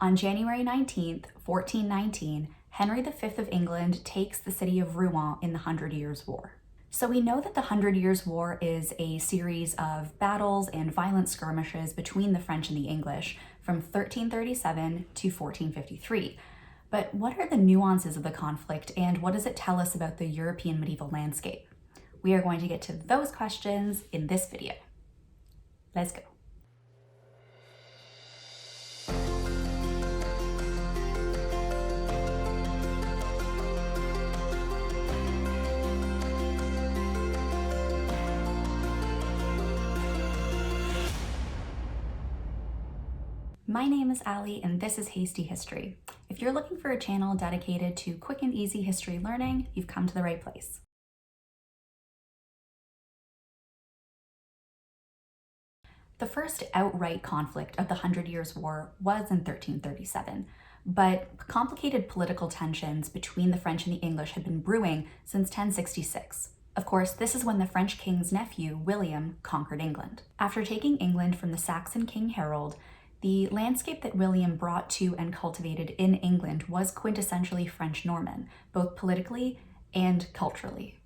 On January 19th, 1419, Henry V of England takes the city of Rouen in the Hundred Years' War. So we know that the Hundred Years' War is a series of battles and violent skirmishes between the French and the English from 1337 to 1453. But what are the nuances of the conflict, and what does it tell us about the European medieval landscape? We are going to get to those questions in this video. Let's go. My name is Allie, and this is Hasty History. If you're looking for a channel dedicated to quick and easy history learning, you've come to the right place. The first outright conflict of the Hundred Years' War was in 1337, but complicated political tensions between the French and the English had been brewing since 1066. Of course, this is when the French king's nephew, William, conquered England. After taking England from the Saxon King Harold, the landscape that William brought to and cultivated in England was quintessentially French-Norman, both politically and culturally.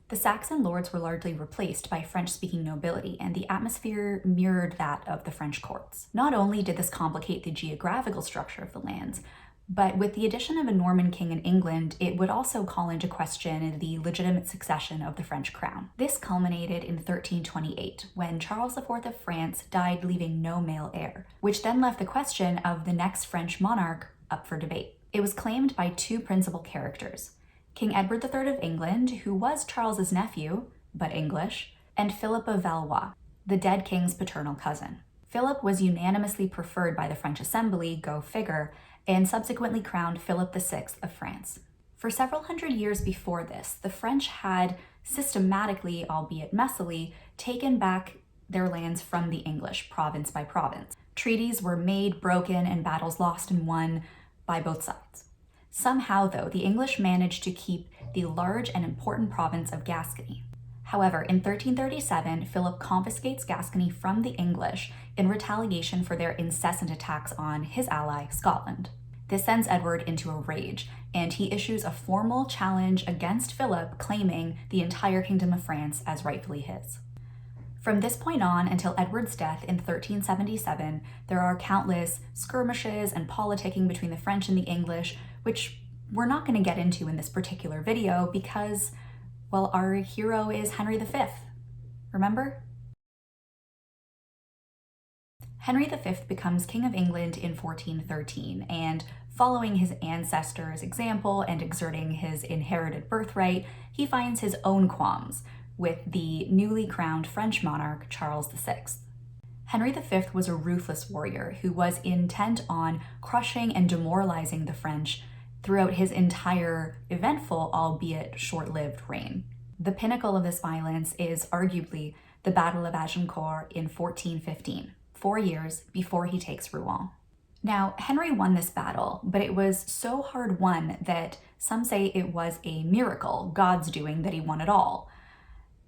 The Saxon lords were largely replaced by French-speaking nobility, and the atmosphere mirrored that of the French courts. Not only did this complicate the geographical structure of the lands, but with the addition of a Norman king in England, it would also call into question the legitimate succession of the French crown. This culminated in 1328, when Charles IV of France died, leaving no male heir, which then left the question of the next French monarch up for debate. It was claimed by two principal characters: King Edward III of England, who was Charles's nephew, but English, and Philip of Valois, the dead king's paternal cousin. Philip was unanimously preferred by the French Assembly, go figure, and subsequently crowned Philip VI of France. For several hundred years before this, the French had systematically, albeit messily, taken back their lands from the English, province by province. Treaties were made, broken, and battles lost and won by both sides. Somehow, though, the English managed to keep the large and important province of Gascony. However, in 1337, Philip confiscates Gascony from the English in retaliation for their incessant attacks on his ally, Scotland. This sends Edward into a rage, and he issues a formal challenge against Philip, claiming the entire Kingdom of France as rightfully his. From this point on until Edward's death in 1377, there are countless skirmishes and politicking between the French and the English, which we're not going to get into in this particular video because, well, our hero is Henry V. Remember? Henry V becomes King of England in 1413, and following his ancestors' example and exerting his inherited birthright, he finds his own qualms with the newly crowned French monarch, Charles VI. Henry V was a ruthless warrior who was intent on crushing and demoralizing the French throughout his entire eventful, albeit short-lived, reign. The pinnacle of this violence is arguably the Battle of Agincourt in 1415, 4 years before he takes Rouen. Now, Henry won this battle, but it was so hard won that some say it was a miracle, God's doing, that he won it all.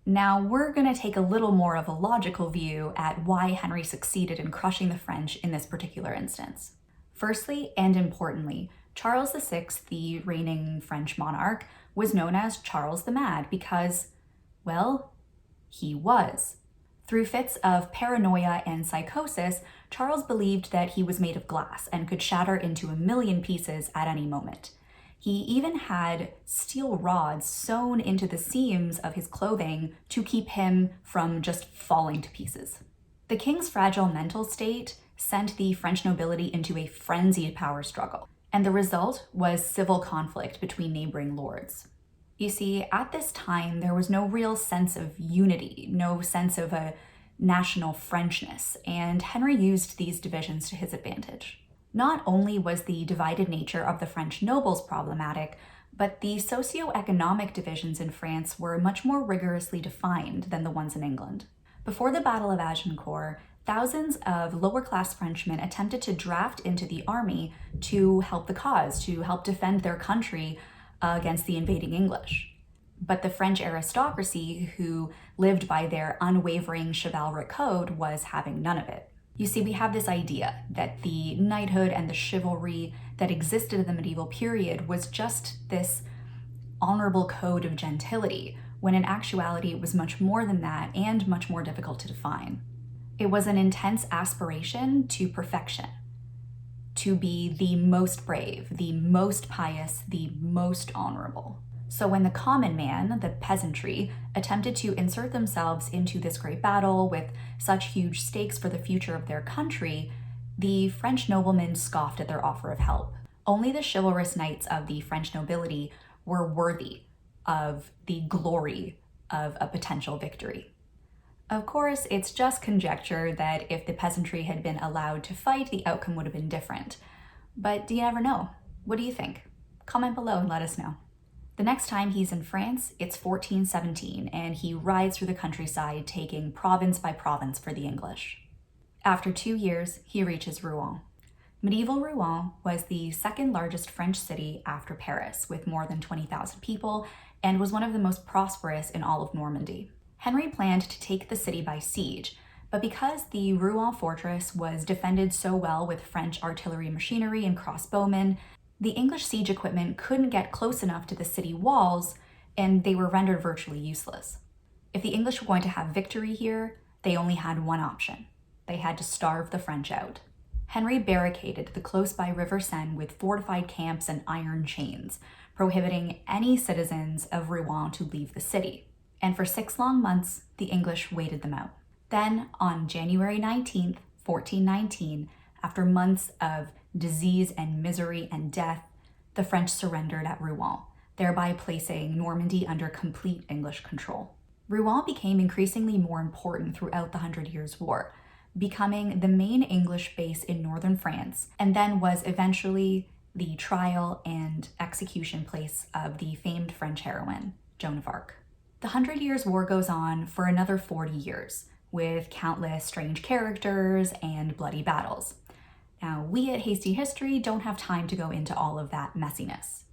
Now, we're going to take a little more of a logical view at why Henry succeeded in crushing the French in this particular instance. Firstly, and importantly, Charles VI, the reigning French monarch, was known as Charles the Mad because, well, he was. Through fits of paranoia and psychosis, Charles believed that he was made of glass and could shatter into a million pieces at any moment. He even had steel rods sewn into the seams of his clothing to keep him from just falling to pieces. The king's fragile mental state sent the French nobility into a frenzied power struggle, and the result was civil conflict between neighboring lords. You see, at this time, there was no real sense of unity, no sense of a national Frenchness, and Henry used these divisions to his advantage. Not only was the divided nature of the French nobles problematic, but the socio-economic divisions in France were much more rigorously defined than the ones in England. Before the Battle of Agincourt, thousands of lower-class Frenchmen attempted to draft into the army to help the cause, to help defend their country against the invading English. But the French aristocracy, who lived by their unwavering chivalric code, was having none of it. You see, we have this idea that the knighthood and the chivalry that existed in the medieval period was just this honorable code of gentility, when in actuality it was much more than that and much more difficult to define. It was an intense aspiration to perfection, to be the most brave, the most pious, the most honorable. So when the common man, the peasantry, attempted to insert themselves into this great battle with such huge stakes for the future of their country, the French noblemen scoffed at their offer of help. Only the chivalrous knights of the French nobility were worthy of the glory of a potential victory. Of course, it's just conjecture that if the peasantry had been allowed to fight, the outcome would have been different. But do you ever know? What do you think? Comment below and let us know. The next time he's in France, it's 1417, and he rides through the countryside, taking province by province for the English. After 2 years, he reaches Rouen. Medieval Rouen was the second largest French city after Paris, with more than 20,000 people, and was one of the most prosperous in all of Normandy. Henry planned to take the city by siege, but because the Rouen fortress was defended so well with French artillery machinery and crossbowmen, the English siege equipment couldn't get close enough to the city walls, and they were rendered virtually useless. If the English were going to have victory here, they only had one option. They had to starve the French out. Henry barricaded the close-by River Seine with fortified camps and iron chains, prohibiting any citizens of Rouen to leave the city. And for 6 long months, the English waited them out. Then, on January 19th, 1419, after months of disease and misery and death, the French surrendered at Rouen, thereby placing Normandy under complete English control. Rouen became increasingly more important throughout the 100 Years' War, becoming the main English base in northern France, and then was eventually the trial and execution place of the famed French heroine, Joan of Arc. The 100 Years' War goes on for another 40 years, with countless strange characters and bloody battles. Now, we at Hasty History don't have time to go into all of that messiness.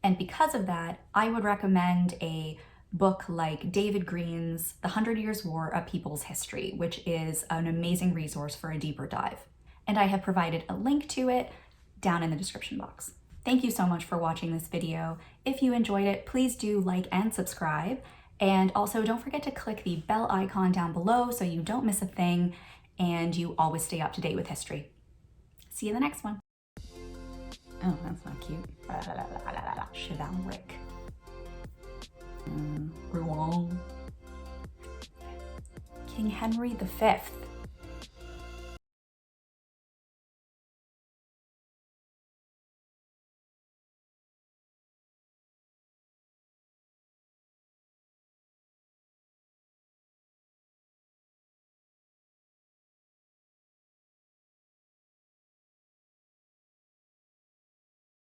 And because of that, I would recommend a book like David Green's The 100 Years' War, A People's History, which is an amazing resource for a deeper dive. And I have provided a link to it down in the description box. Thank you so much for watching this video. If you enjoyed it, please do like and subscribe. And also don't forget to click the bell icon down below so you don't miss a thing and you always stay up to date with history. See you in the next one. Oh, that's not cute. Chivalric. Rouen. King Henry V.